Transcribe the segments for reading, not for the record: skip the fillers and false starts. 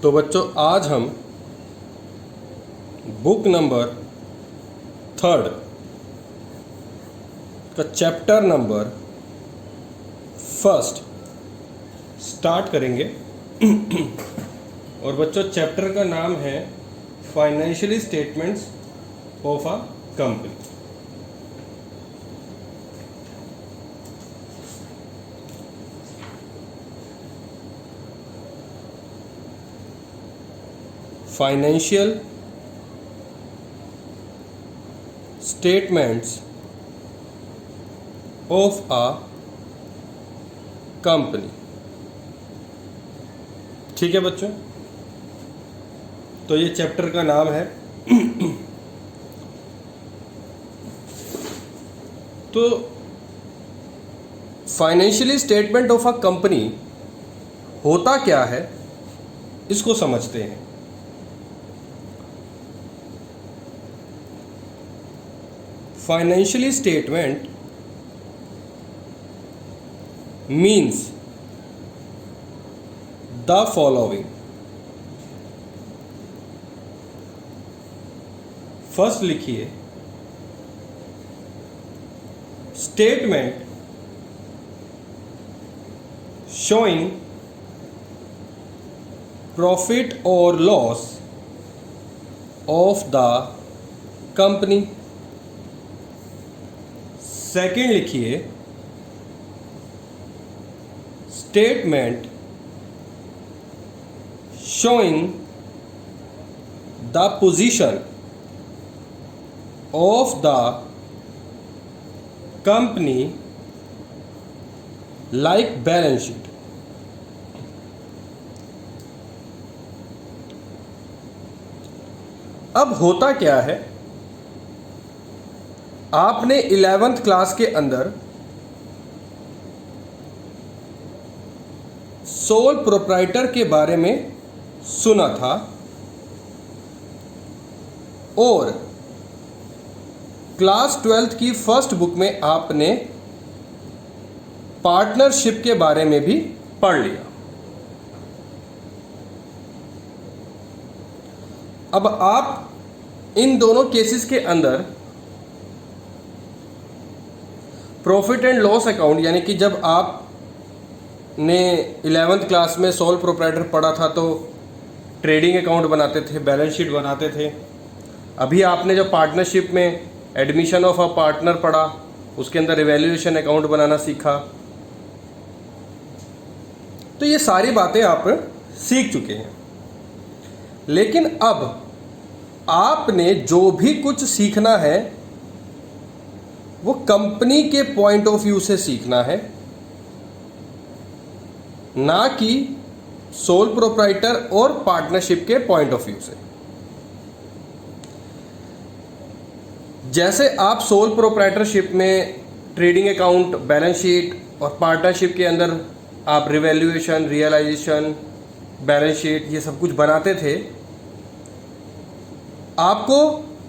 तो बच्चों आज हम बुक नंबर 3 का चैप्टर नंबर 1 स्टार्ट करेंगे। और बच्चों चैप्टर का नाम है financial statements of a company. Financial statements of a company. ठीक है बच्चों, तो ये चैप्टर का नाम है। तो financial statement of a company होता क्या है, इसको समझते हैं। Financial statement means the following. First लिखिए स्टेटमेंट शोइंग प्रॉफिट और loss of the company. Second लिखिए statement showing the position of the company like balance sheet। अब होता क्या है, आपने 11th क्लास के अंदर सोल प्रोप्राइटर के बारे में सुना था और क्लास 12th की फर्स्ट बुक में आपने पार्टनरशिप के बारे में भी पढ़ लिया। अब आप इन दोनों केसेस के अंदर प्रॉफिट एंड लॉस अकाउंट, यानी कि जब आप ने 11th क्लास में सोल प्रोप्राइटर पढ़ा था तो ट्रेडिंग अकाउंट बनाते थे, बैलेंस शीट बनाते थे। अभी आपने जो पार्टनरशिप में एडमिशन ऑफ अ पार्टनर पढ़ा, उसके अंदर इवैल्यूएशन अकाउंट बनाना सीखा। तो ये सारी बातें आप सीख चुके हैं, लेकिन अब आपने जो भी कुछ सीखना है वो कंपनी के पॉइंट ऑफ व्यू से सीखना है, ना कि सोल प्रोप्राइटर और पार्टनरशिप के पॉइंट ऑफ व्यू से। जैसे आप सोल प्रोप्राइटरशिप में ट्रेडिंग अकाउंट, बैलेंस शीट और पार्टनरशिप के अंदर आप रिवैल्यूएशन, रियलाइजेशन, बैलेंस शीट ये सब कुछ बनाते थे, आपको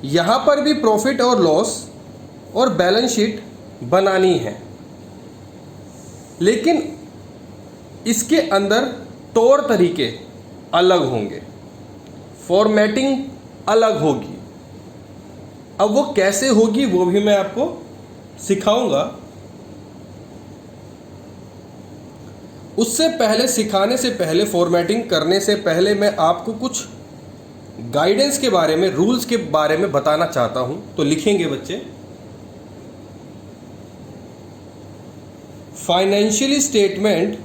यहां पर भी प्रॉफिट और लॉस और बैलेंस शीट बनानी है, लेकिन इसके अंदर तौर तरीके अलग होंगे, फॉर्मेटिंग अलग होगी। अब वो कैसे होगी वो भी मैं आपको सिखाऊंगा। उससे पहले, सिखाने से पहले, फॉर्मेटिंग करने से पहले मैं आपको कुछ गाइडेंस के बारे में, रूल्स के बारे में बताना चाहता हूं। तो लिखेंगे बच्चे, financial statement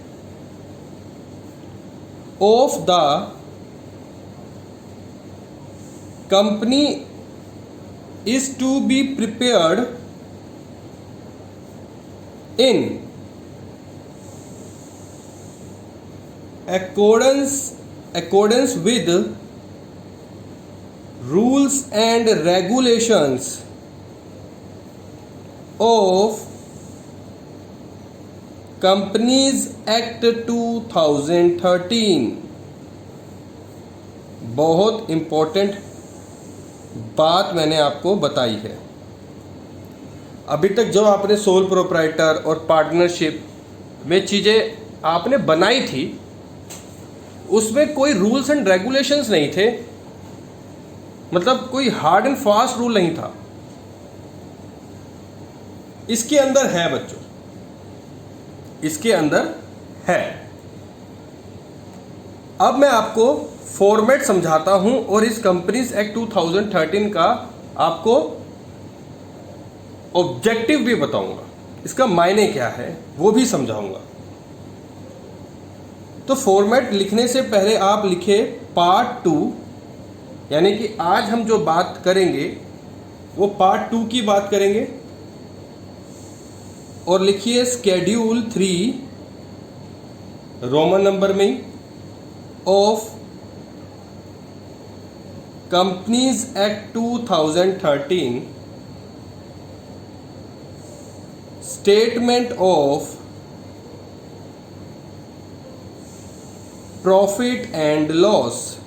of the company is to be prepared in accordance with rules and regulations of companies act 2013। बहुत इंपॉर्टेंट बात मैंने आपको बताई है। अभी तक जो आपने सोल प्रोप्राइटर और पार्टनरशिप में चीज़ें आपने बनाई थी, उसमें कोई रूल्स एंड रेगुलेशंस नहीं थे, मतलब कोई हार्ड एंड फास्ट रूल नहीं था। इसके अंदर है बच्चों, इसके अंदर है। अब मैं आपको फॉर्मेट समझाता हूं और इस कंपनीज एक्ट 2013 का आपको ऑब्जेक्टिव भी बताऊंगा, इसका मायने क्या है वो भी समझाऊंगा। तो फॉर्मेट लिखने से पहले आप लिखे पार्ट 2, यानी कि आज हम जो बात करेंगे वो पार्ट 2 की बात करेंगे, और लिखिए शेड्यूल 3 रोमन नंबर में of companies act 2013, statement of profit and loss.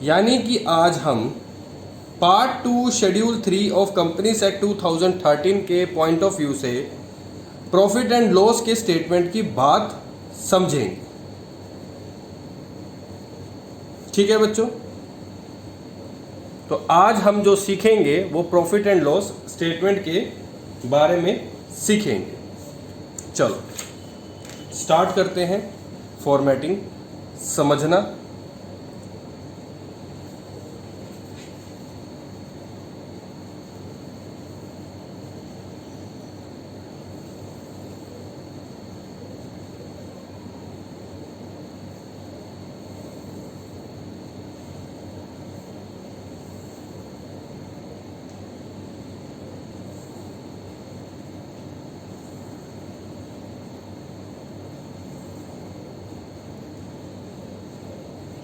यानी कि आज हम part 2 schedule 3 of companies act 2013 के पॉइंट ऑफ व्यू से प्रॉफिट एंड लॉस के स्टेटमेंट की बात समझेंगे। ठीक है बच्चों, तो आज हम जो सीखेंगे वो प्रॉफिट एंड लॉस स्टेटमेंट के बारे में सीखेंगे। चलो स्टार्ट करते हैं फॉर्मेटिंग समझना।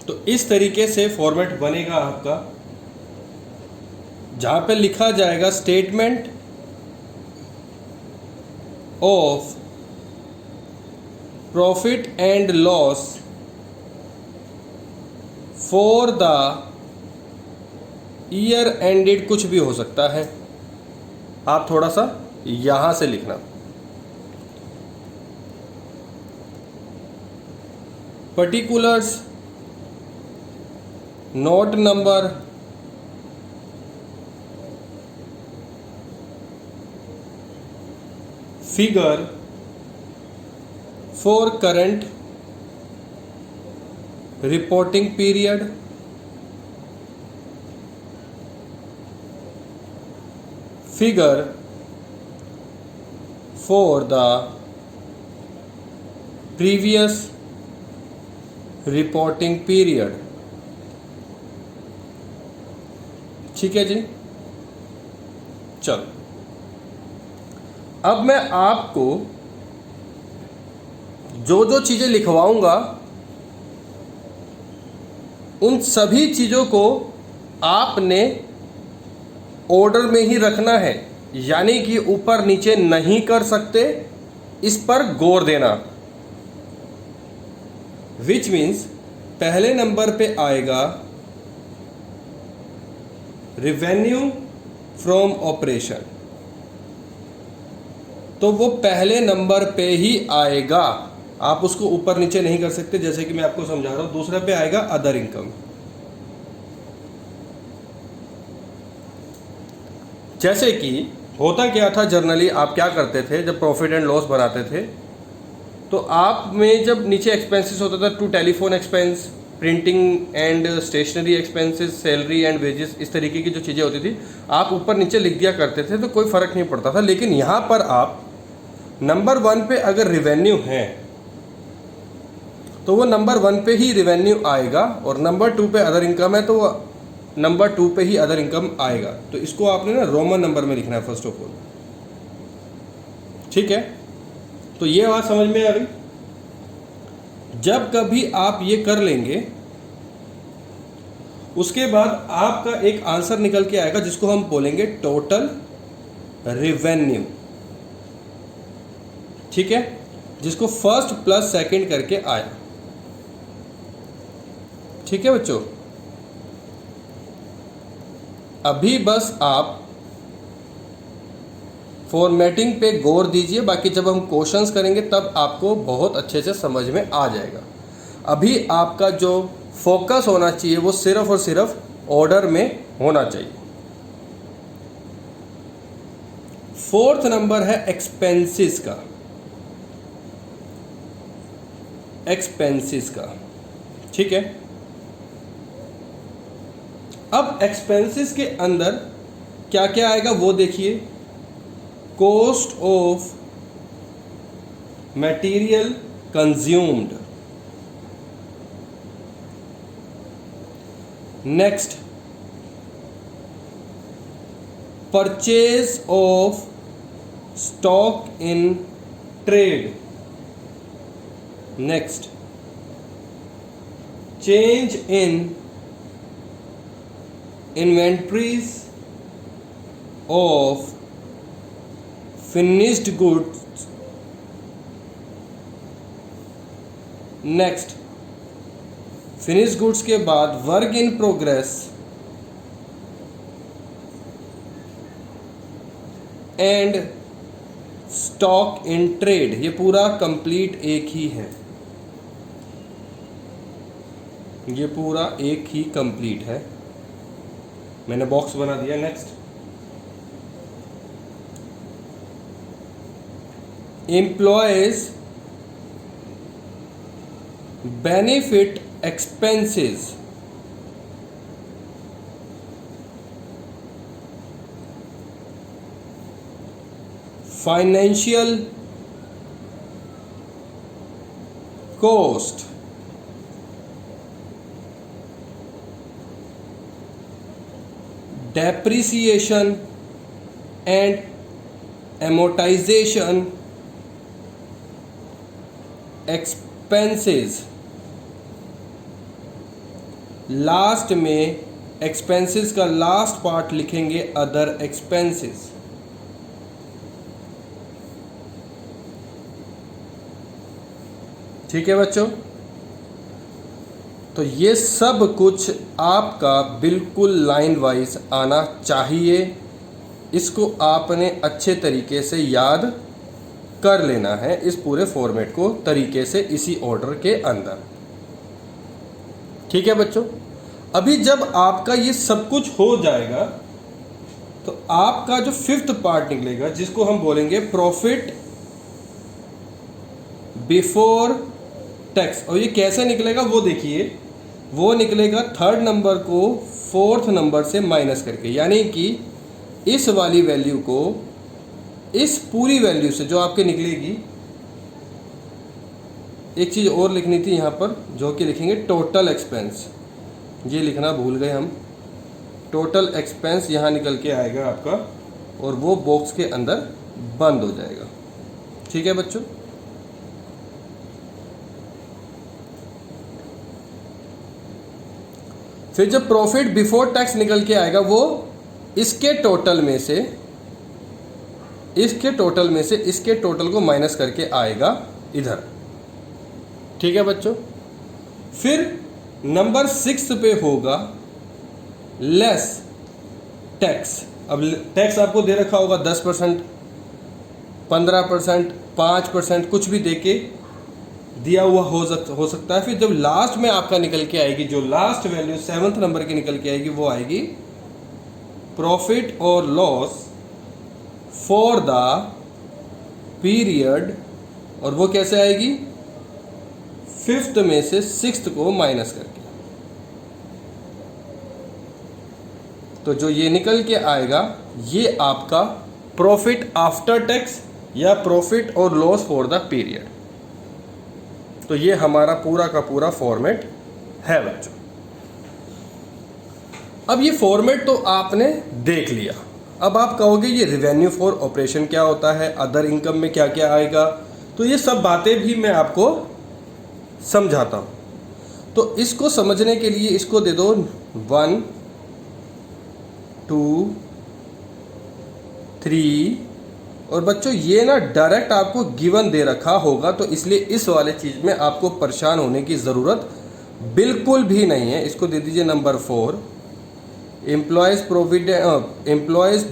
तो इस तरीके से फॉर्मेट बनेगा आपका, जहां पे लिखा जाएगा statement of profit and loss for the year ended, कुछ भी हो सकता है, आप थोड़ा सा यहां से लिखना। Particulars, note number, figure for current reporting period, figure for the previous reporting period. ठीक है जी। चलो अब मैं आपको जो जो चीजें लिखवाऊंगा उन सभी चीजों को आपने ऑर्डर में ही रखना है, यानी कि ऊपर नीचे नहीं कर सकते, इस पर गौर देना। विच मीन्स पहले नंबर पे आएगा रेवेन्यू फ्रॉम ऑपरेशन, तो वो पहले नंबर पे ही आएगा, आप उसको ऊपर नीचे नहीं कर सकते, जैसे कि मैं आपको समझा रहा हूं। दूसरे पे आएगा अदर इनकम। जैसे कि होता क्या था, जर्नली आप क्या करते थे जब प्रॉफिट एंड लॉस बनाते थे, तो आप में जब नीचे एक्सपेंसेस होता था, to telephone expense, printing and stationery expenses, salary and wages, इस तरीके की जो चीज़ें होती थी आप ऊपर नीचे लिख दिया करते थे, तो कोई फ़र्क नहीं पड़ता था। लेकिन यहाँ पर आप नंबर 1 पे अगर रिवेन्यू है तो वो नंबर 1 पे ही रिवेन्यू आएगा, और नंबर 2 पे अदर इनकम है तो वो नंबर 2 पे ही अदर इनकम आएगा। तो इसको आपने ना रोमन नंबर में लिखना है फर्स्ट ऑफ ऑल। ठीक है, तो ये बात समझ में आ गई। जब कभी आप ये कर लेंगे उसके बाद आपका एक आंसर निकल के आएगा जिसको हम बोलेंगे टोटल रेवेन्यू। ठीक है, जिसको फर्स्ट प्लस सेकंड करके आया। ठीक है बच्चों, अभी बस आप फॉर्मेटिंग पे गौर दीजिए, बाकी जब हम क्वेश्चंस करेंगे तब आपको बहुत अच्छे से समझ में आ जाएगा। अभी आपका जो फोकस होना चाहिए वो सिर्फ और सिर्फ ऑर्डर में होना चाहिए। फोर्थ नंबर है एक्सपेंसेस का। एक्सपेंसेस का, ठीक है। अब एक्सपेंसेस के अंदर क्या क्या आएगा वो देखिए। Cost of material consumed, next purchase of stock in trade, next change in inventories of finished goods, next finished goods के बाद work in progress and stock in trade. ये पूरा कंप्लीट एक ही है, ये पूरा एक ही कंप्लीट है। मैंने बॉक्स बना दिया। Next employees benefit expenses, financial cost, depreciation and amortization expenses। Last में एक्सपेंसेस का लास्ट पार्ट लिखेंगे अदर एक्सपेंसेस। ठीक है बच्चों, तो ये सब कुछ आपका बिल्कुल लाइन वाइज आना चाहिए। इसको आपने अच्छे तरीके से याद कर लेना है, इस पूरे फॉर्मेट को तरीके से इसी ऑर्डर के अंदर। ठीक है बच्चों, अभी जब आपका ये सब कुछ हो जाएगा तो आपका जो फिफ्थ पार्ट निकलेगा जिसको हम बोलेंगे प्रॉफिट बिफोर टैक्स। और ये कैसे निकलेगा वो देखिए, वो निकलेगा थर्ड नंबर को फोर्थ नंबर से माइनस करके, यानी कि इस वाली वैल्यू को इस पूरी वैल्यू से जो आपके निकलेगी। एक चीज़ और लिखनी थी यहाँ पर, जो कि लिखेंगे टोटल एक्सपेंस। ये लिखना भूल गए हम। टोटल एक्सपेंस यहाँ निकल के आएगा आपका और वो बॉक्स के अंदर बंद हो जाएगा। ठीक है बच्चों, फिर जब प्रॉफिट बिफोर टैक्स निकल के आएगा वो इसके टोटल में से इसके टोटल को माइनस करके आएगा इधर। ठीक है बच्चों, फिर नंबर 6 पे होगा लेस टैक्स। अब टैक्स आपको दे रखा होगा 10%, 15%, 5%, कुछ भी देके दिया हुआ हो सकता है। फिर जब लास्ट में आपका निकल के आएगी, जो लास्ट वैल्यू 7th नंबर की निकल के आएगी, वो आएगी प्रॉफिट और लॉस फॉर द पीरियड। और वो कैसे आएगी? 5th में से 6th को माइनस करके। तो जो ये निकल के आएगा ये आपका प्रॉफिट आफ्टर टैक्स या प्रॉफिट और लॉस फॉर द पीरियड। तो ये हमारा पूरा का पूरा फॉर्मेट है बच्चों। अब ये फॉर्मेट तो आपने देख लिया। अब आप कहोगे ये रेवेन्यू फॉर ऑपरेशन क्या होता है, अदर इनकम में क्या क्या आएगा, तो ये सब बातें भी मैं आपको समझाता हूँ। तो इसको समझने के लिए इसको दे दो 1 2 3। और बच्चों ये ना डायरेक्ट आपको गिवन दे रखा होगा, तो इसलिए इस वाले चीज़ में आपको परेशान होने की ज़रूरत बिल्कुल भी नहीं है। इसको दे दीजिए नंबर 4, एम्प्लॉयज़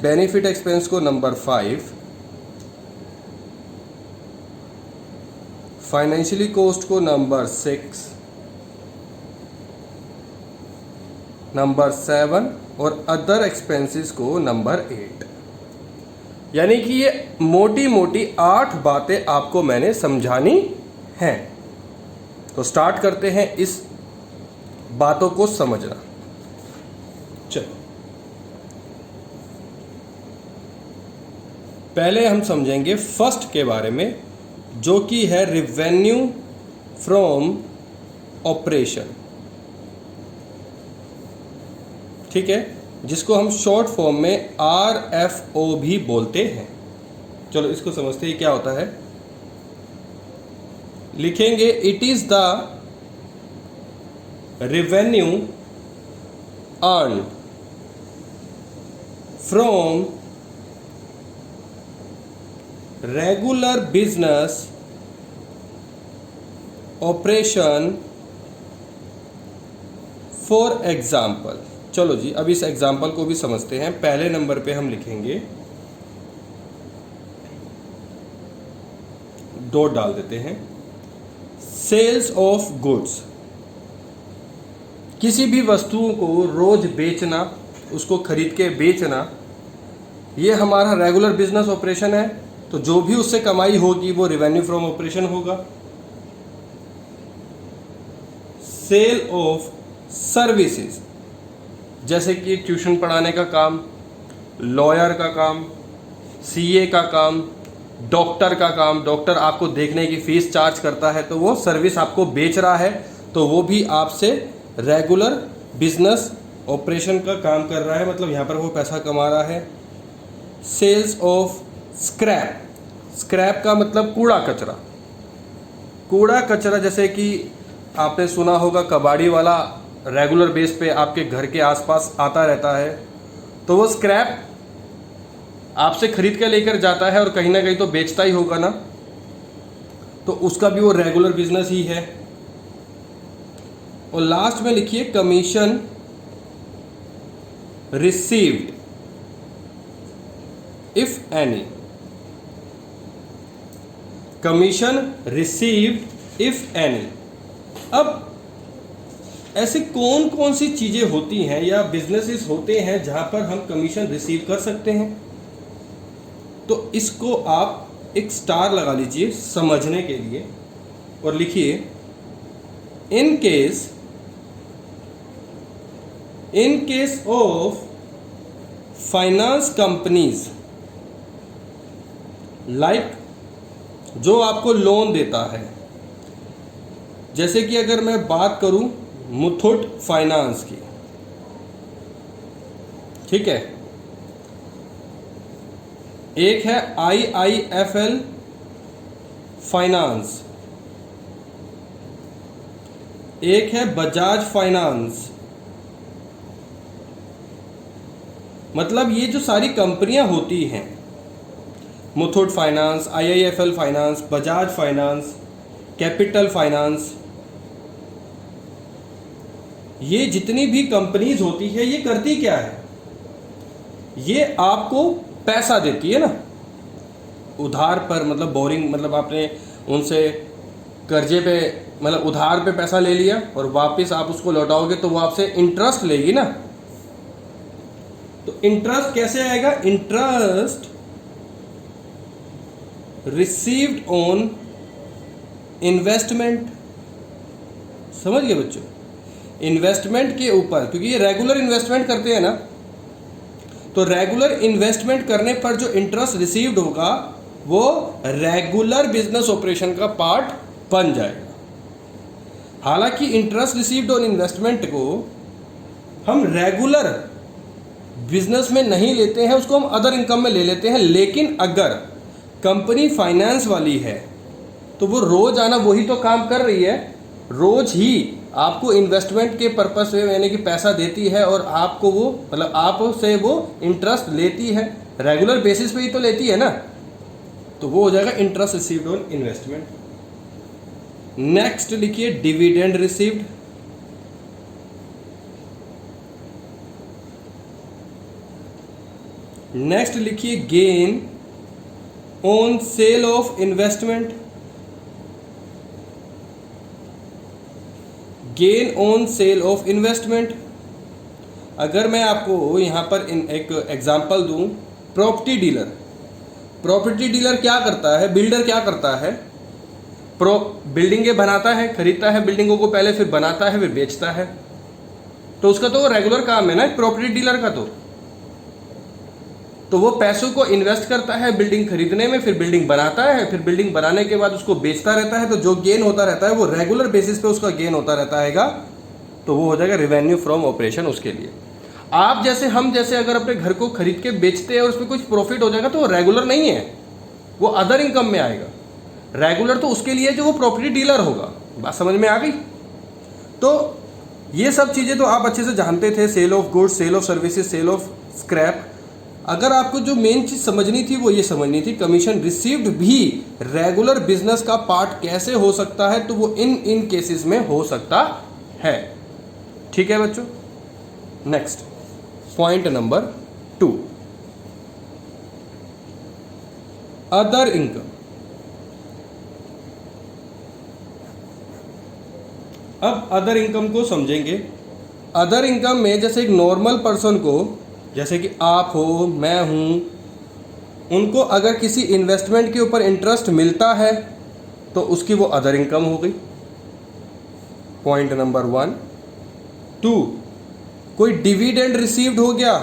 बेनिफिट एक्सपेंस को नंबर 5, फाइनेंशियली कॉस्ट को नंबर 6, नंबर 7 और अदर एक्सपेंसेस को नंबर 8। यानी कि ये मोटी मोटी 8 बातें आपको मैंने समझानी हैं। तो स्टार्ट करते हैं इस बातों को समझना। चलो पहले हम समझेंगे फर्स्ट के बारे में, जो कि है रेवेन्यू फ्रॉम ऑपरेशन। ठीक है, जिसको हम शॉर्ट फॉर्म में RFO भी बोलते हैं। चलो इसको समझते हैं क्या होता है। लिखेंगे it is the revenue earn from regular business operation. For example, चलो जी अब इस एग्जाम्पल को भी समझते हैं। पहले नंबर पे हम लिखेंगे, डॉट डाल देते हैं, सेल्स ऑफ गुड्स। किसी भी वस्तुओं को रोज बेचना, उसको खरीद के बेचना, ये हमारा रेगुलर बिजनेस ऑपरेशन है। तो जो भी उससे कमाई होगी वो रेवेन्यू फ्रॉम ऑपरेशन होगा। सेल ऑफ सर्विसेज, जैसे कि ट्यूशन पढ़ाने का काम, लॉयर का काम, CA का काम, डॉक्टर का काम। डॉक्टर आपको देखने की फीस चार्ज करता है, तो वो सर्विस आपको बेच रहा है, तो वो भी आपसे रेगुलर बिजनेस ऑपरेशन का काम कर रहा है, मतलब यहाँ पर वो पैसा कमा रहा है। सेल्स ऑफ स्क्रैप, स्क्रैप का मतलब कूड़ा कचरा। कूड़ा कचरा जैसे कि आपने सुना होगा कबाड़ी वाला रेगुलर बेस पे आपके घर के आसपास आता रहता है, तो वो स्क्रैप आपसे खरीद के लेकर जाता है और कहीं ना कहीं तो बेचता ही होगा ना, तो उसका भी वो रेगुलर बिजनेस ही है। और लास्ट में लिखिए commission received if any. Commission received if any. अब ऐसे कौन कौन सी चीजें होती हैं या बिजनेसेस होते हैं जहां पर हम कमीशन रिसीव कर सकते हैं, तो इसको आप एक स्टार लगा लीजिए समझने के लिए और लिखिए in case of finance companies, like जो आपको लोन देता है, जैसे कि अगर मैं बात करूं मुथूट फाइनेंस की, ठीक है, एक है IIFL फाइनेंस, एक है बजाज फाइनेंस। मतलब ये जो सारी कंपनियां होती हैं, Muthoot finance, IIFL finance, Bajaj finance, capital finance, ये जितनी भी कंपनीज होती है ये करती क्या है, ये आपको पैसा देती है ना उधार पर, मतलब बोरिंग, मतलब आपने उनसे कर्जे पे मतलब उधार पे पैसा ले लिया और वापस आप उसको लौटाओगे तो वो आपसे इंटरेस्ट लेगी ना। तो इंटरेस्ट कैसे आएगा, इंटरेस्ट रिसीव्ड ऑन इन्वेस्टमेंट। समझ गए बच्चों, इन्वेस्टमेंट के ऊपर, क्योंकि ये रेगुलर इन्वेस्टमेंट करते हैं ना, तो रेगुलर इन्वेस्टमेंट करने पर जो इंटरेस्ट रिसीव्ड होगा वो रेगुलर बिजनेस ऑपरेशन का पार्ट बन जाएगा। हालांकि इंटरेस्ट रिसीव्ड ऑन इन्वेस्टमेंट को हम रेगुलर बिजनेस में नहीं लेते हैं, उसको हम अदर इनकम में ले लेते हैं। लेकिन अगर कंपनी फाइनेंस वाली है तो वो रोज आना वही तो काम कर रही है, रोज ही आपको इन्वेस्टमेंट के पर्पस से यानी कि पैसा देती है और आपको वो मतलब आपसे वो इंटरेस्ट लेती है, रेगुलर बेसिस पे ही तो लेती है ना, तो वो हो जाएगा interest received on investment. Next लिखिए डिविडेंड रिसीव्ड। नेक्स्ट लिखिए gain on sale of investment, gain on sale of investment. अगर मैं आपको यहाँ पर एक एग्जांपल दूँ, प्रॉपर्टी डीलर। प्रॉपर्टी डीलर क्या करता है, बिल्डर क्या करता है, बिल्डिंगें बनाता है, खरीदता है बिल्डिंगों को पहले, फिर बनाता है, फिर बेचता है। तो उसका तो रेगुलर काम है ना प्रॉपर्टी डीलर का। तो वो पैसों को इन्वेस्ट करता है बिल्डिंग खरीदने में, फिर बिल्डिंग बनाता है, फिर बिल्डिंग बनाने के बाद उसको बेचता रहता है। तो जो गेन होता रहता है वो रेगुलर बेसिस पे उसका गेन होता रहता है, तो वो हो जाएगा रेवेन्यू फ्रॉम ऑपरेशन उसके लिए। आप जैसे, हम जैसे अगर अपने घर को खरीद के बेचते हैं और उसमें कुछ प्रॉफिट हो जाएगा तो वो रेगुलर नहीं है, वो अदर इनकम में आएगा। रेगुलर तो उसके लिए जो वो प्रॉपर्टी डीलर होगा। बात समझ में आ गई? तो ये सब चीज़ें तो आप अच्छे से जानते थे, sale of goods, sale of services, sale of scrap. अगर आपको जो मेन चीज़ समझनी थी वो ये समझनी थी, कमीशन रिसीव्ड भी रेगुलर बिजनेस का पार्ट कैसे हो सकता है, तो वो इन केसेस में हो सकता है। ठीक है बच्चों, next point number 2, other income. अब अदर इनकम को समझेंगे। अदर इनकम में जैसे एक नॉर्मल पर्सन को, जैसे कि आप हो, मैं हूँ, उनको अगर किसी इन्वेस्टमेंट के ऊपर इंटरेस्ट मिलता है तो उसकी वो अदर इनकम हो गई, पॉइंट नंबर 1। 2, कोई डिविडेंड रिसीव्ड हो गया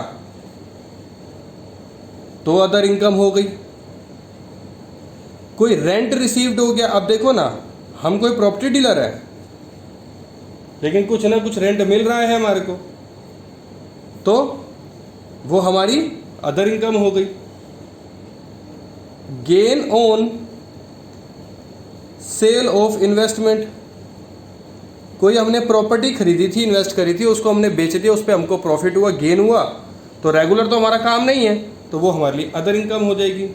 तो अदर इनकम हो गई। कोई रेंट रिसीव्ड हो गया। अब देखो ना, हम कोई प्रॉपर्टी डीलर है लेकिन कुछ ना कुछ रेंट मिल रहा है हमारे को, तो वो हमारी अदर इनकम हो गई। Gain on sale of investment. कोई हमने प्रॉपर्टी खरीदी थी, इन्वेस्ट करी थी, उसको हमने बेच दिया, उस पर हमको प्रॉफिट हुआ, गेन हुआ, तो रेगुलर तो हमारा काम नहीं है, तो वो हमारे लिए अदर इनकम हो जाएगी।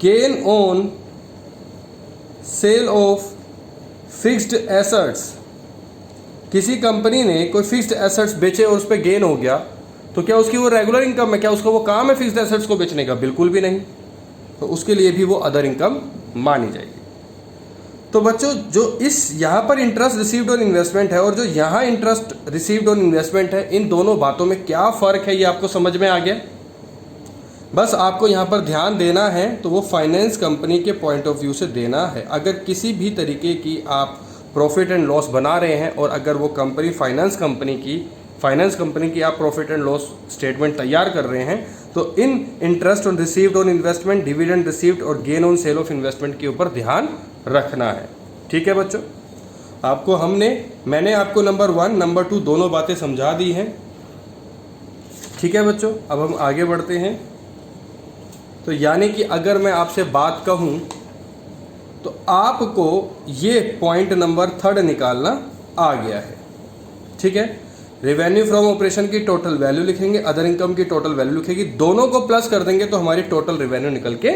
Gain on sale of fixed assets. किसी कंपनी ने कोई फिक्स्ड एसेट्स बेचे और उस पर गेन हो गया, तो क्या उसकी वो रेगुलर इनकम है? क्या उसका वो काम है फिक्स्ड एसेट्स को बेचने का? बिल्कुल भी नहीं। तो उसके लिए भी वो अदर इनकम मानी जाएगी। तो बच्चों, जो इस यहाँ पर इंटरेस्ट रिसीव्ड ऑन इन्वेस्टमेंट है और जो यहाँ इंटरेस्ट रिसीव्ड ऑन इन्वेस्टमेंट है, इन दोनों बातों में क्या फ़र्क है ये आपको समझ में आ गया? बस आपको यहाँ पर ध्यान देना है, तो वो फाइनेंस कंपनी के पॉइंट ऑफ व्यू से देना है। अगर किसी भी तरीके की आप प्रॉफिट एंड लॉस बना रहे हैं और अगर वो कंपनी फाइनेंस कंपनी की आप प्रॉफिट एंड लॉस स्टेटमेंट तैयार कर रहे हैं, तो in interest on received on investment, dividend received और gain on sale of investment के ऊपर ध्यान रखना है। ठीक है बच्चों, मैंने आपको नंबर 1, नंबर 2 दोनों बातें समझा दी हैं। ठीक है बच्चों, अब हम आगे बढ़ते हैं। तो यानी कि अगर मैं आपसे बात कहूँ तो आपको ये पॉइंट नंबर 3 निकालना आ गया है। ठीक है, रेवेन्यू फ्रॉम ऑपरेशन की टोटल वैल्यू लिखेंगे, अदर इनकम की टोटल वैल्यू लिखेगी, दोनों को प्लस कर देंगे तो हमारी टोटल रेवेन्यू निकल के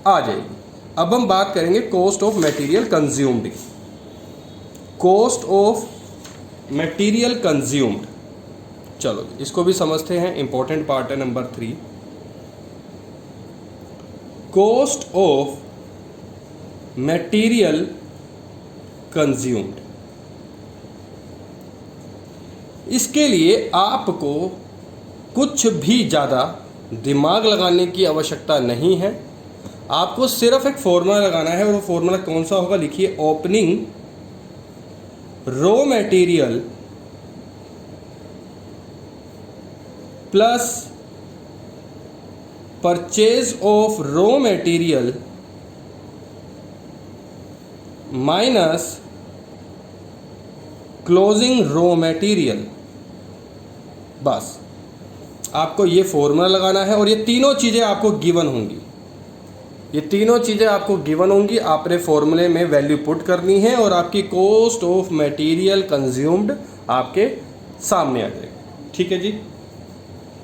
आ जाएगी। अब हम बात करेंगे कॉस्ट ऑफ मटेरियल कंज्यूम्ड की। कॉस्ट ऑफ मटेरियल कंज्यूम्ड, चलो इसको भी समझते हैं, इंपॉर्टेंट पार्ट है number 3। Cost of material consumed. इसके लिए आपको कुछ भी ज़्यादा दिमाग लगाने की आवश्यकता नहीं है, आपको सिर्फ एक फॉर्मूला लगाना है। और वो फॉर्मूला कौन सा होगा? लिखिए, opening raw material plus purchase of raw material minus closing raw material. बस आपको ये फॉर्मूला लगाना है और ये तीनों चीज़ें आपको गिवन होंगी। आपने फॉर्मूले में वैल्यू पुट करनी है और आपकी कॉस्ट ऑफ मटेरियल कंज्यूम्ड आपके सामने आ जाएगी। ठीक है जी,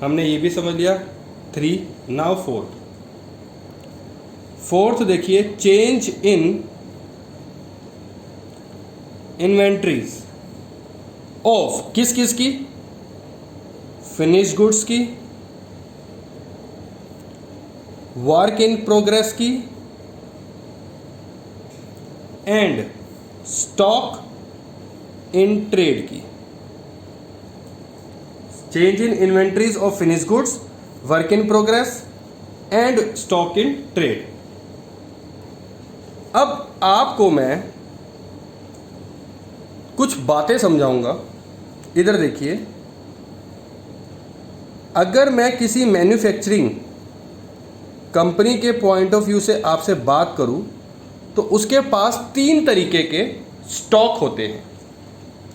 हमने ये भी समझ लिया 3। नाउ फोर्थ देखिए, चेंज इन इन्वेंट्रीज ऑफ किस की? फिनिश गुड्स की, वर्क इन प्रोग्रेस की एंड स्टॉक इन ट्रेड की। Change in inventories of finish goods, work in progress and stock in trade. अब आपको मैं कुछ बातें समझाऊंगा। इधर देखिए, अगर मैं किसी मैन्युफैक्चरिंग कंपनी के पॉइंट ऑफ व्यू से आपसे बात करूं तो उसके पास 3 तरीके के स्टॉक होते हैं।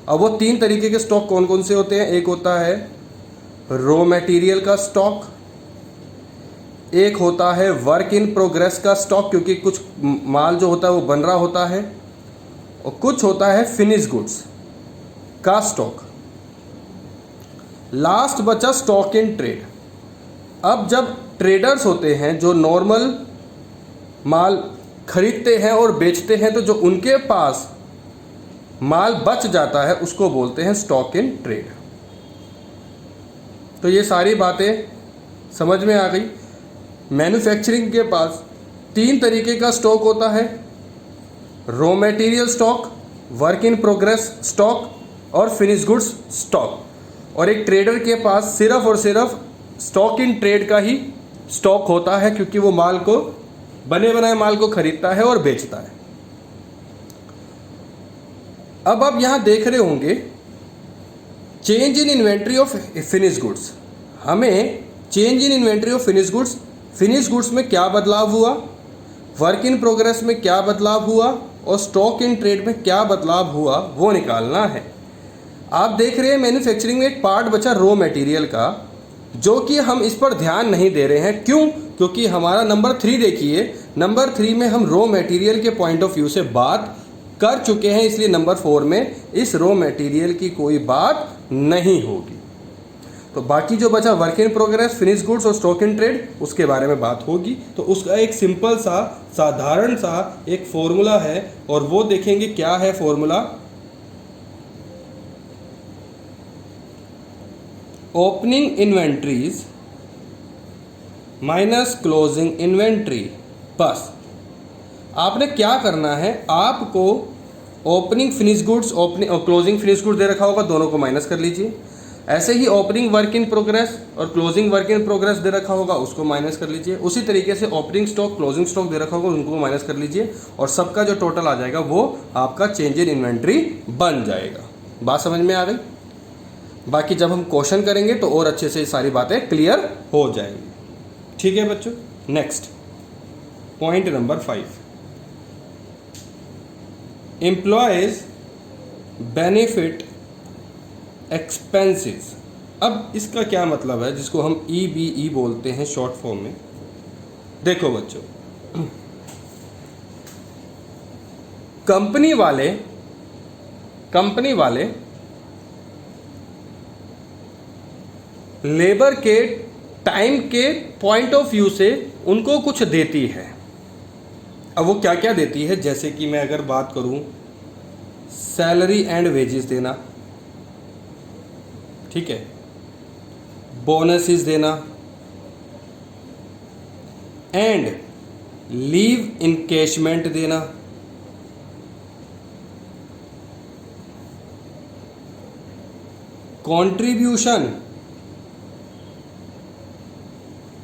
अब वो 3 तरीके के स्टॉक कौन कौन से होते हैं? एक होता है रॉ मटेरियल का स्टॉक, एक होता है वर्क इन प्रोग्रेस का स्टॉक, क्योंकि कुछ माल जो होता है वो बन रहा होता है, और कुछ होता है फिनिश गुड्स का स्टॉक। लास्ट बचा स्टॉक इन ट्रेड। अब जब ट्रेडर्स होते हैं जो नॉर्मल माल खरीदते हैं और बेचते हैं, तो जो उनके पास माल बच जाता है उसको बोलते हैं स्टॉक इन ट्रेड। तो ये सारी बातें समझ में आ गई। मैन्युफैक्चरिंग के पास 3 तरीके का स्टॉक होता है, raw material stock, work in progress stock और फिनिश गुड्स स्टॉक। और एक ट्रेडर के पास सिर्फ और सिर्फ स्टॉक इन ट्रेड का ही स्टॉक होता है, क्योंकि वो माल को, बने बनाए माल को खरीदता है और बेचता है। अब आप यहां देख रहे होंगे change in inventory of finish goods. हमें change in inventory of finish goods में क्या बदलाव हुआ, वर्क इन प्रोग्रेस में क्या बदलाव हुआ और स्टॉक इन ट्रेड में क्या बदलाव हुआ, वो निकालना है। आप देख रहे हैं मैन्युफैक्चरिंग में एक पार्ट बचा रॉ मटेरियल का, जो कि हम इस पर ध्यान नहीं दे रहे हैं। क्यों? क्योंकि हमारा नंबर 3 देखिए, नंबर 3 में हम रॉ मटेरियल के पॉइंट ऑफ व्यू से बात कर चुके हैं, इसलिए नंबर 4 में इस रॉ मटेरियल की कोई बात नहीं होगी। तो बाकी जो बचा work in progress, finish goods और स्टॉक इन ट्रेड, उसके बारे में बात होगी। तो उसका एक सिंपल सा, साधारण सा एक फॉर्मूला है, और वो देखेंगे क्या है formula. Opening inventories minus closing inventory. बस आपने क्या करना है, आपको ओपनिंग फिनिश गुड्स, ओपनिंग और क्लोजिंग फिनिश गुड्स दे रखा होगा, दोनों को माइनस कर लीजिए। ऐसे ही ओपनिंग वर्क इन प्रोग्रेस और क्लोजिंग वर्क इन प्रोग्रेस दे रखा होगा, उसको माइनस कर लीजिए। उसी तरीके से ओपनिंग स्टॉक, क्लोजिंग स्टॉक दे रखा होगा, उनको माइनस कर लीजिए, और सबका जो टोटल आ जाएगा वो आपका चेंज इन इन्वेंट्री बन जाएगा। बात समझ में आ गई? बाकी जब हम क्वेश्चन करेंगे तो और अच्छे से सारी बातें क्लियर हो जाएंगी। ठीक है बच्चों, next point number 5, employees benefit expenses. अब इसका क्या मतलब है, जिसको हम EBE बोलते हैं शॉर्ट फॉर्म में। देखो बच्चों, कंपनी वाले लेबर के टाइम के पॉइंट ऑफ व्यू से उनको कुछ देती है। अब वो क्या क्या देती है, जैसे कि मैं अगर बात करूं, सैलरी एंड वेजेस देना, ठीक है, बोनसेस देना एंड लीव इनकेशमेंट देना, कंट्रीब्यूशन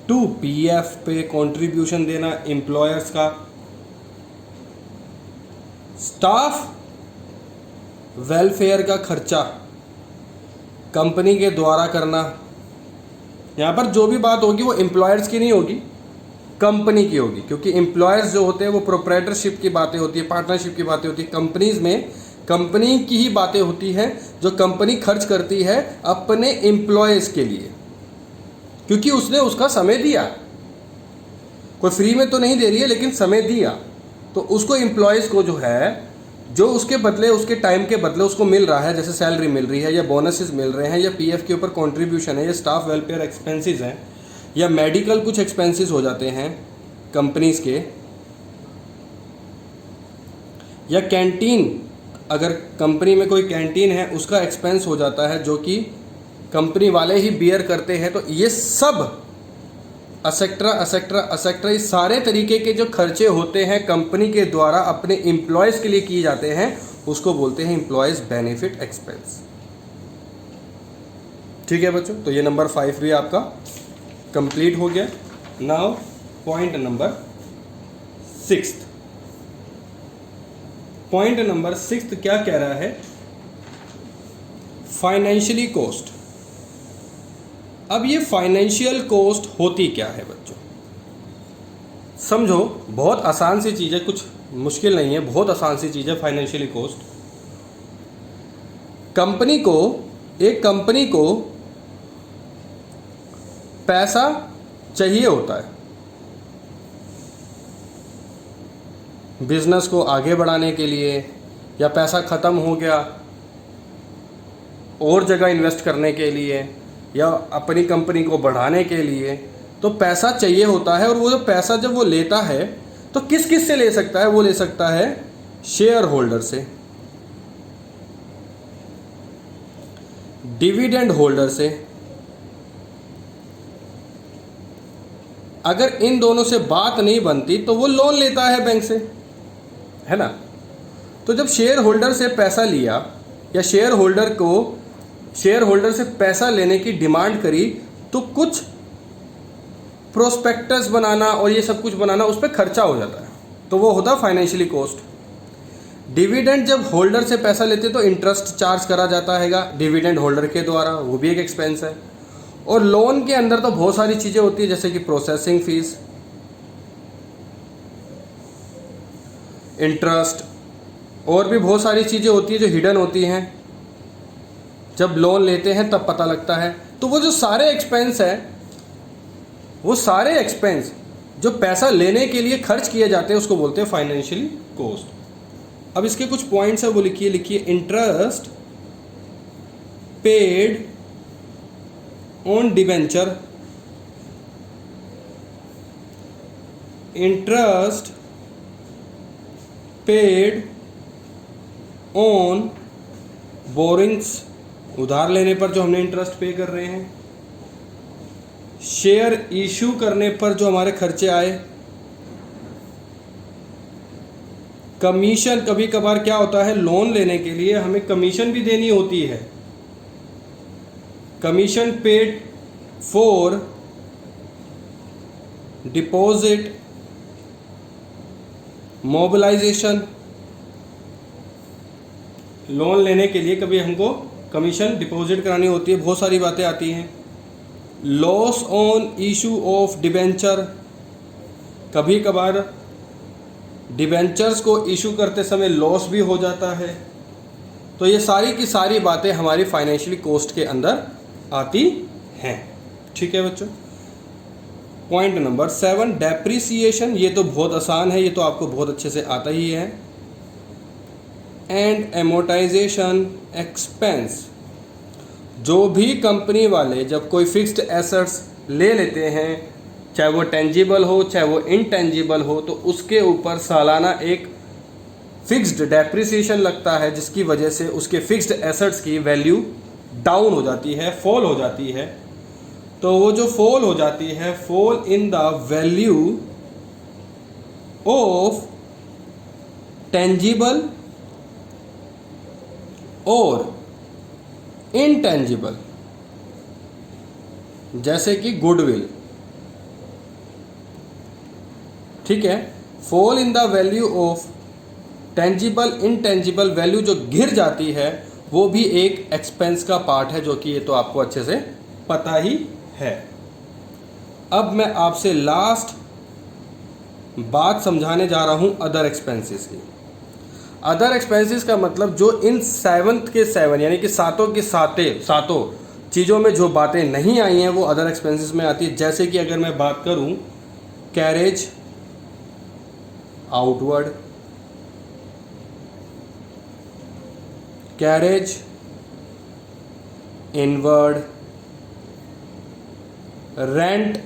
टू PF पे कंट्रीब्यूशन देना एम्प्लॉयर्स का, स्टाफ वेलफेयर का खर्चा कंपनी के द्वारा करना। यहाँ पर जो भी बात होगी वो एम्प्लॉयर्स की नहीं होगी, कंपनी की होगी, क्योंकि एम्प्लॉयर्स जो होते हैं वो प्रोप्राइटरशिप की बातें होती है, पार्टनरशिप की बातें होती है। कंपनीज में कंपनी की ही बातें होती हैं जो कंपनी खर्च करती है अपने एम्प्लॉयज़ के लिए, क्योंकि उसने उसका समय दिया, कोई फ्री में तो नहीं दे रही है लेकिन समय दिया, तो उसको एम्प्लॉयज़ को जो है, जो उसके बदले, उसके टाइम के बदले उसको मिल रहा है, जैसे सैलरी मिल रही है या बोनसेस मिल रहे हैं या PF के ऊपर कंट्रीब्यूशन है या स्टाफ वेलफेयर एक्सपेंसेस हैं या मेडिकल कुछ एक्सपेंसेस हो जाते हैं कंपनीज के, या कैंटीन, अगर कंपनी में कोई कैंटीन है उसका एक्सपेंस हो जाता है जो कि कंपनी वाले ही बियर करते हैं। तो ये सब असेक्ट्रा ये सारे तरीके के जो खर्चे होते हैं कंपनी के द्वारा अपने एम्प्लॉयज़ के लिए किए जाते हैं, उसको बोलते हैं एम्प्लॉयज़ बेनिफिट एक्सपेंस। ठीक है बच्चों, तो ये नंबर 5 भी आपका कंप्लीट हो गया। Now point number 6। Point number 6 क्या कह रहा है? Financially cost. अब ये फाइनेंशियल कॉस्ट होती क्या है बच्चों? समझो, बहुत आसान सी चीज़ है, कुछ मुश्किल नहीं है, बहुत आसान सी चीज़ है फाइनेंशियली कॉस्ट। एक कंपनी को पैसा चाहिए होता है बिजनेस को आगे बढ़ाने के लिए, या पैसा ख़त्म हो गया और जगह इन्वेस्ट करने के लिए, या अपनी कंपनी को बढ़ाने के लिए, तो पैसा चाहिए होता है। और वो जो पैसा जब वो लेता है तो किस किस से ले सकता है? वो ले सकता है शेयर होल्डर से, डिविडेंड होल्डर से। अगर इन दोनों से बात नहीं बनती तो वो लोन लेता है बैंक से, है ना। तो जब शेयर होल्डर से पैसा लिया या शेयर होल्डर से पैसा लेने की डिमांड करी, तो कुछ प्रोस्पेक्टस बनाना और ये सब कुछ बनाना, उस पर खर्चा हो जाता है, तो वो होता है फाइनेंशियली कॉस्ट। डिविडेंड जब होल्डर से पैसा लेते तो इंटरेस्ट चार्ज करा जाता है डिविडेंड होल्डर के द्वारा, वो भी एक एक्सपेंस है। और लोन के अंदर तो बहुत सारी चीज़ें होती है, जैसे कि प्रोसेसिंग फीस, इंटरेस्ट, और भी बहुत सारी चीज़ें होती है जो हिडन होती हैं, जब लोन लेते हैं तब पता लगता है। तो वो जो सारे एक्सपेंस है, वो सारे एक्सपेंस जो पैसा लेने के लिए खर्च किए जाते हैं, उसको बोलते हैं फाइनेंशियली कॉस्ट। अब इसके कुछ पॉइंट्स है, वो लिखिए। Interest paid on debenture, interest paid on borings, उधार लेने पर जो हमने इंटरेस्ट पे कर रहे हैं, शेयर इशू करने पर जो हमारे खर्चे आए, कमीशन, कभी कभार क्या होता है लोन लेने के लिए हमें कमीशन भी देनी होती है, commission paid for deposit, mobilization. Loan लेने के लिए कभी हमको कमीशन डिपॉजिट करानी होती है, बहुत सारी बातें आती हैं। Loss on issue of debenture, कभी कभार डिबेंचर्स को इशू करते समय लॉस भी हो जाता है। तो ये सारी की सारी बातें हमारी फाइनेंशियली कॉस्ट के अंदर आती हैं। ठीक है बच्चों। पॉइंट नंबर 7 डेप्रिसिएशन, ये तो बहुत आसान है, ये तो आपको बहुत अच्छे से आता ही है। एंड एमोटाइजेशन एक्सपेंस, जो भी कंपनी वाले जब कोई फिक्स्ड एसेट्स ले लेते हैं, चाहे वो टेंजिबल हो चाहे वो इनटेंजिबल हो, तो उसके ऊपर सालाना एक फिक्स्ड डेप्रिसिएशन लगता है, जिसकी वजह से उसके फिक्स्ड एसेट्स की वैल्यू डाउन हो जाती है, फॉल हो जाती है। तो वो जो फॉल हो जाती है, fall in the value of tangible और इनटेंजिबल, जैसे कि गुडविल। ठीक है, fall in the value of tangible, intangible value जो गिर जाती है, वो भी एक एक्सपेंस का पार्ट है, जो कि ये तो आपको अच्छे से पता ही है। अब मैं आपसे लास्ट बात समझाने जा रहा हूं अदर एक्सपेंसेस की। अदर एक्सपेंसेस का मतलब जो इन 7 के 7 यानी कि सातों की सातों चीज़ों में जो बातें नहीं आई हैं, वो अदर एक्सपेंसेस में आती है। जैसे कि अगर मैं बात करूं carriage outward, carriage inward, rent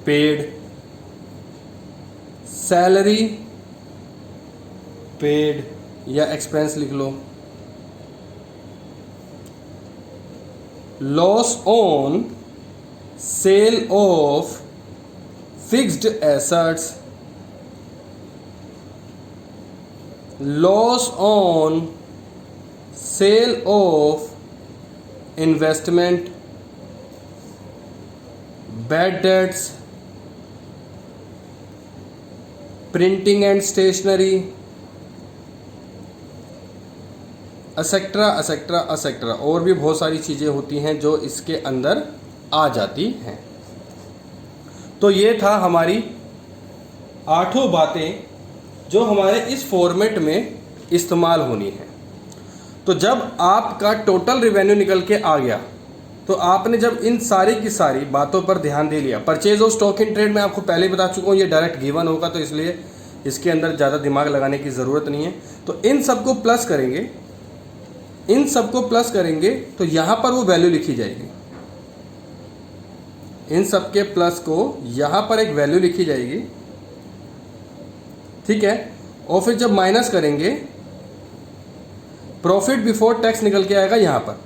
paid, salary paid, या एक्सपेंस लिख लो, loss on sale of fixed assets, loss on sale of investment, bad debts, printing and stationery, et cetera et cetera et cetera, और भी बहुत सारी चीज़ें होती हैं जो इसके अंदर आ जाती हैं। तो ये था हमारी 8 बातें जो हमारे इस फॉर्मेट में इस्तेमाल होनी है। तो जब आपका टोटल रिवेन्यू निकल के आ गया तो आपने जब इन सारी की सारी बातों पर ध्यान दे लिया, purchase of stock in trade में आपको पहले ही बता चुका हूँ ये डायरेक्ट गिवन होगा, तो इसलिए इसके अंदर ज़्यादा दिमाग लगाने की ज़रूरत नहीं है। तो इन सबको प्लस करेंगे, इन सबको प्लस करेंगे तो यहाँ पर वो वैल्यू लिखी जाएगी, इन सबके प्लस को यहाँ पर एक वैल्यू लिखी जाएगी, ठीक है। और फिर जब माइनस करेंगे प्रॉफिट बिफोर टैक्स निकल के आएगा यहाँ पर,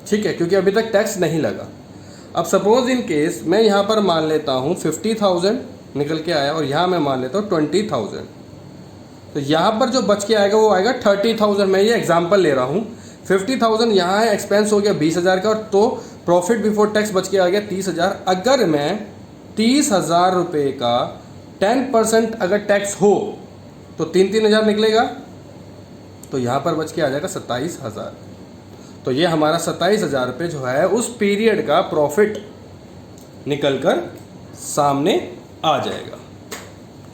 ठीक है, क्योंकि अभी तक टैक्स नहीं लगा। अब सपोज इन केस मैं यहाँ पर मान लेता हूँ 50,000 निकल के आया और यहाँ मैं मान लेता हूँ 20,000, तो यहाँ पर जो बच के आएगा वो आएगा 30,000। मैं ये एग्जांपल ले रहा हूँ, 50,000 यहाँ है, एक्सपेंस हो गया 20,000 का, और तो प्रॉफिट बिफोर टैक्स बच के आ गया 30,000। अगर मैं 30,000 रुपये का 10% अगर टैक्स हो तो 3,000 निकलेगा, तो यहाँ पर बच के आ जाएगा 27,000। तो ये हमारा 27,000 रुपये जो है उस पीरियड का प्रॉफिट निकल कर सामने आ जाएगा,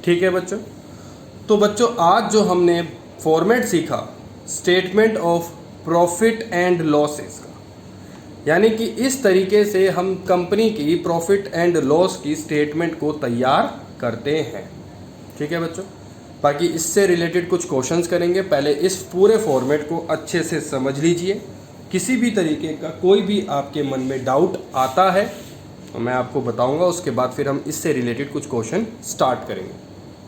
ठीक है बच्चों। तो बच्चों आज जो हमने फॉर्मेट सीखा statement of profit and losses का, यानी कि इस तरीके से हम कंपनी की प्रॉफिट एंड लॉस की स्टेटमेंट को तैयार करते हैं, ठीक है बच्चों। बाकी इससे रिलेटेड कुछ क्वेश्चंस करेंगे, पहले इस पूरे फॉर्मेट को अच्छे से समझ लीजिए। किसी भी तरीके का कोई भी आपके मन में डाउट आता है तो मैं आपको बताऊंगा, उसके बाद फिर हम इससे रिलेटेड कुछ क्वेश्चन स्टार्ट करेंगे।